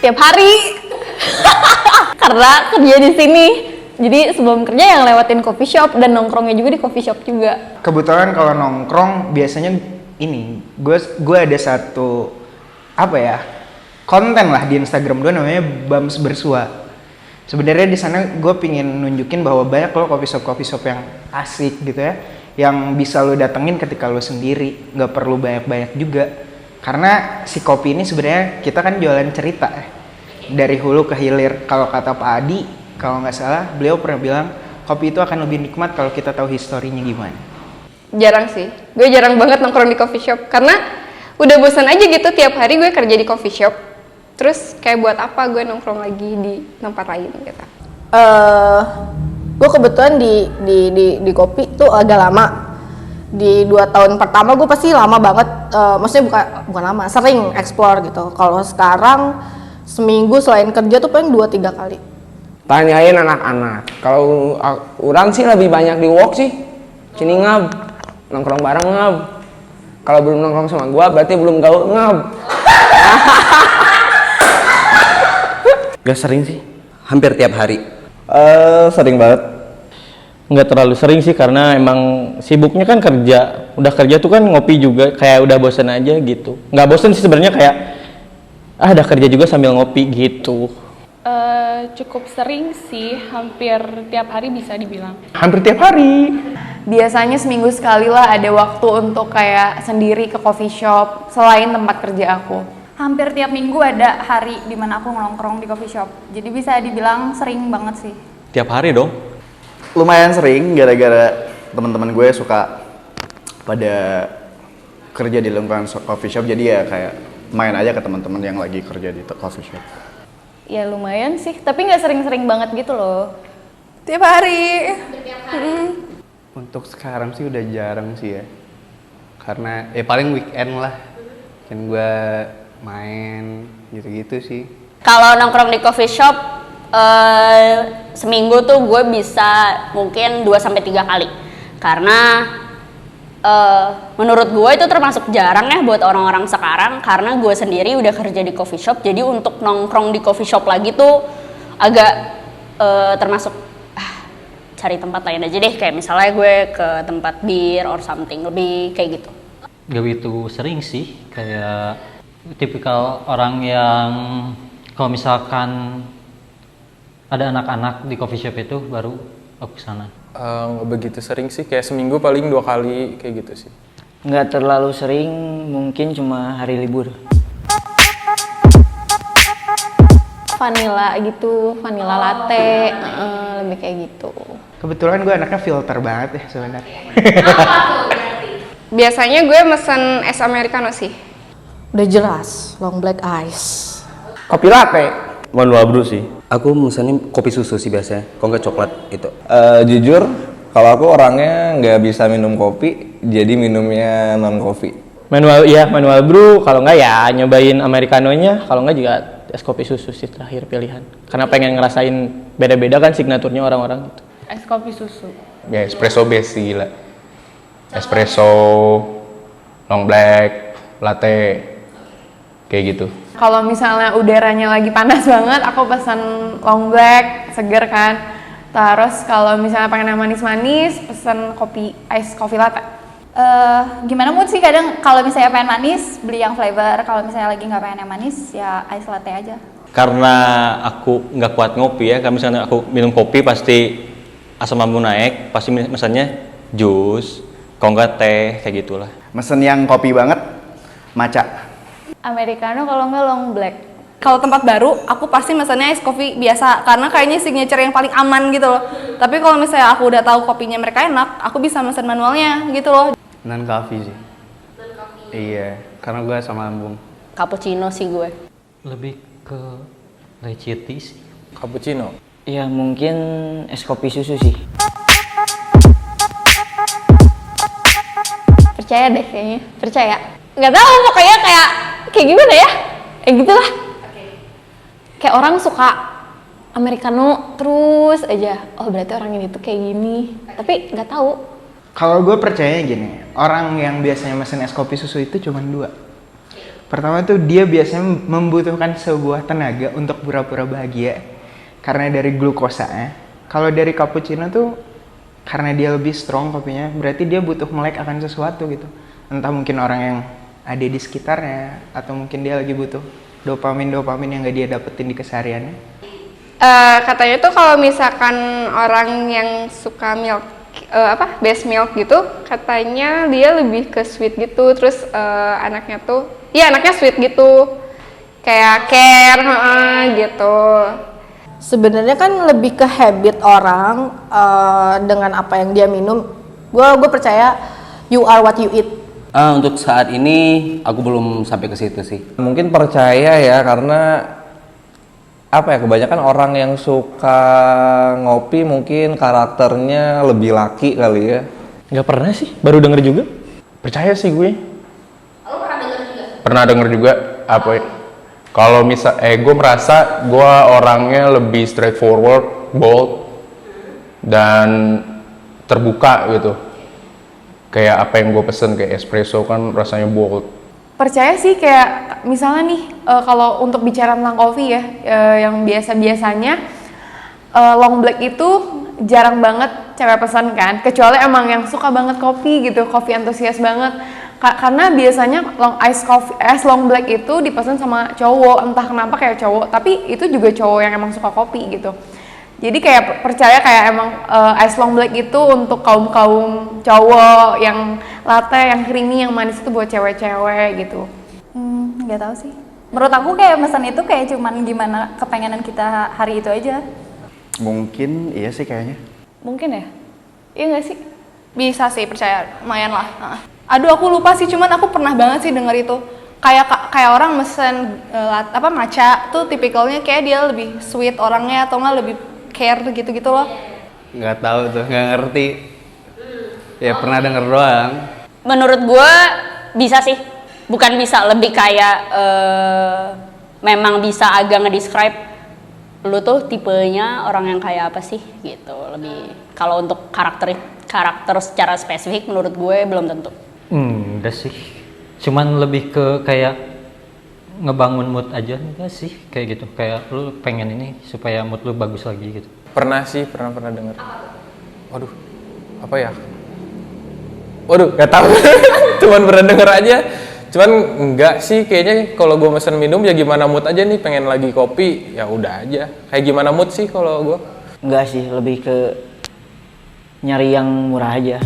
tiap hari. Karena kerja di sini. Jadi sebelum kerja yang lewatin coffee shop dan nongkrongnya juga di coffee shop juga. Kebetulan kalau nongkrong biasanya ini, gue ada satu konten lah di Instagram gue namanya Bams Bersua. Sebenarnya di sana gue pingin nunjukin bahwa banyak loh coffee shop yang asik gitu ya, yang bisa lo datengin ketika lo sendiri, nggak perlu banyak juga. Karena si kopi ini sebenarnya kita kan jualan cerita ya, dari hulu ke hilir. Kalau kata Pak Adi, kalau nggak salah, beliau pernah bilang kopi itu akan lebih nikmat kalau kita tahu historinya gimana. Jarang sih, gue jarang banget nongkrong di coffee shop karena udah bosan aja gitu tiap hari gue kerja di coffee shop. Terus kayak buat apa gue nongkrong lagi di tempat lain gitu. Gue kebetulan di kopi tuh agak lama. Di 2 tahun pertama gue pasti lama banget, maksudnya bukan lama, sering explore gitu. Kalau sekarang seminggu selain kerja tuh paling 2-3 kali. Tanyain anak-anak, kalau orang sih lebih banyak di walk sih. Sini ngab, nongkrong bareng ngab. Kalau belum nongkrong sama gua berarti belum gaul ngab. Gak sering sih, hampir tiap hari. Sering banget. Nggak terlalu sering sih karena emang sibuknya kan kerja. Udah kerja tuh kan ngopi juga, kayak udah bosan aja gitu. Nggak bosan sih sebenarnya, kayak udah kerja juga sambil ngopi gitu. Cukup sering sih, hampir tiap hari bisa dibilang. Hampir tiap hari. Biasanya seminggu sekali lah ada waktu untuk kayak sendiri ke coffee shop selain tempat kerja aku. Hampir tiap minggu ada hari dimana aku nongkrong di coffee shop. Jadi bisa dibilang sering banget sih. Tiap hari dong. Lumayan sering, gara-gara teman-teman gue suka pada kerja di lingkungan coffee shop, jadi ya kayak main aja ke teman-teman yang lagi kerja di coffee shop. Ya lumayan sih, tapi nggak sering-sering banget gitu loh. Tiap hari. Untuk sekarang sih udah jarang sih ya. Karena paling weekend lah. Kan gue main gitu-gitu sih. Kalau nongkrong di coffee shop seminggu tuh gue bisa mungkin 2-3 kali. Karena menurut gue itu termasuk jarang ya buat orang-orang sekarang, karena gue sendiri udah kerja di coffee shop, jadi untuk nongkrong di coffee shop lagi tuh agak termasuk cari tempat lain aja deh, kayak misalnya gue ke tempat bir or something, lebih kayak gitu. Gak begitu sering sih, kayak tipikal orang yang kalau misalkan ada anak-anak di coffee shop itu baru aku kesana. Nggak begitu sering sih, kayak seminggu paling 2 kali kayak gitu sih. Nggak terlalu sering, mungkin cuma hari libur. Vanilla gitu, vanilla latte, lebih kayak gitu. Kebetulan gue anaknya filter banget ya sebenarnya. Biasanya gue mesen es americano sih. Udah jelas, long black ice. Kopi latte. Manual brew sih. Aku misalnya kopi susu sih biasanya, kalau nggak coklat itu. Jujur, kalau aku orangnya nggak bisa minum kopi, jadi minumnya non kopi. Manual brew, kalau nggak ya nyobain americanonya, kalau nggak juga es kopi susu sih terakhir pilihan. Karena pengen ngerasain beda-beda kan signaturnya orang-orang gitu. Es kopi susu. Ya espresso base sih gila. Espresso, long black, latte, kayak gitu. Kalau misalnya udaranya lagi panas banget, aku pesan long black, seger kan. Terus kalau misalnya pengen yang manis-manis, pesan ice coffee latte. Gimana mood sih, kadang kalau misalnya pengen manis, beli yang flavor. Kalau misalnya lagi nggak pengen yang manis, ya ice latte aja. Karena aku nggak kuat ngopi ya, kalau misalnya aku minum kopi pasti asam lambung naik, pasti misalnya jus, kalau nggak teh, kayak gitulah. Mesen yang kopi banget, matcha. Americano kalau nggak long black. Kalau tempat baru, aku pasti mesennya ice coffee biasa, karena kayaknya signature yang paling aman gitu loh. Tapi kalau misalnya aku udah tahu kopinya mereka enak, aku bisa mesen manualnya gitu loh. Non coffee sih. Iya, karena gue sama lambung. Cappuccino sih gue. Lebih ke tea sih. Cappuccino. Ya mungkin es kopi susu sih. Percaya deh kayaknya, percaya. Nggak tahu pokoknya kayak gimana ya? Gitulah. Kayak orang suka americano terus aja. Oh berarti orang ini tuh kayak gini. Tapi nggak tahu. Kalau gue percaya gini, orang yang biasanya mesen es kopi susu itu cuma 2. Pertama tuh dia biasanya membutuhkan sebuah tenaga untuk pura-pura bahagia karena dari glukosanya. Kalau dari cappuccino tuh karena dia lebih strong kopinya, berarti dia butuh melek akan sesuatu gitu. Entah mungkin orang yang ada di sekitarnya atau mungkin dia lagi butuh dopamin yang gak dia dapetin di kesehariannya. Katanya tuh kalau misalkan orang yang suka milk base milk gitu, katanya dia lebih ke sweet gitu, terus anaknya sweet gitu, kayak care gitu. Sebenarnya kan lebih ke habit orang dengan apa yang dia minum. Gue percaya you are what you eat. Untuk saat ini aku belum sampai ke situ sih. Mungkin percaya ya, karena apa ya, kebanyakan orang yang suka ngopi mungkin karakternya lebih laki kali ya. Nggak pernah sih, baru denger juga. Percaya sih gue. Lo pernah denger juga? Pernah denger juga apa ya? Kalau gue merasa gue orangnya lebih straightforward, bold, dan terbuka gitu. Kayak apa yang gue pesen, kayak espresso kan rasanya bold. Percaya sih, kayak misalnya nih kalau untuk bicara tentang kopi ya, yang biasanya long black itu jarang banget cewek pesan kan, kecuali emang yang suka banget kopi gitu, kopi antusias banget. Karena biasanya long black itu dipesan sama cowok, entah kenapa kayak cowok, tapi itu juga cowok yang emang suka kopi gitu. Jadi kayak percaya kayak emang ice long black itu untuk kaum cowok yang latte, yang creamy, yang manis itu buat cewek-cewek gitu. Nggak tahu sih. Menurut aku kayak pesan itu kayak cuman gimana kepengenan kita hari itu aja. Mungkin iya sih kayaknya. Mungkin ya? Iya nggak sih? Bisa sih, percaya, lumayan lah. Aduh, aku lupa sih, cuman aku pernah banget sih denger itu. Kayak orang mesen matcha tuh tipikalnya kayak dia lebih sweet orangnya, atau nggak lebih care gitu-gitu loh. Nggak tahu tuh, nggak ngerti. Ya pernah denger doang. Menurut gue bisa sih, bukan bisa, lebih kayak memang bisa agak ngedescribe lu tuh tipenya orang yang kayak apa sih gitu. Lebih kalau untuk karakter secara spesifik menurut gue belum tentu. Enggak sih, cuman lebih ke kayak ngebangun mood aja, enggak sih kayak gitu, kayak lu pengen ini supaya mood lu bagus lagi gitu. Pernah sih, pernah dengar. Waduh, apa ya? Waduh, nggak tahu. Cuman pernah denger aja. Cuman enggak sih, kayaknya kalau gue mesen minum ya gimana mood aja nih, pengen lagi kopi ya udah aja. Kayak gimana mood sih kalau gue? Enggak sih, lebih ke nyari yang murah aja.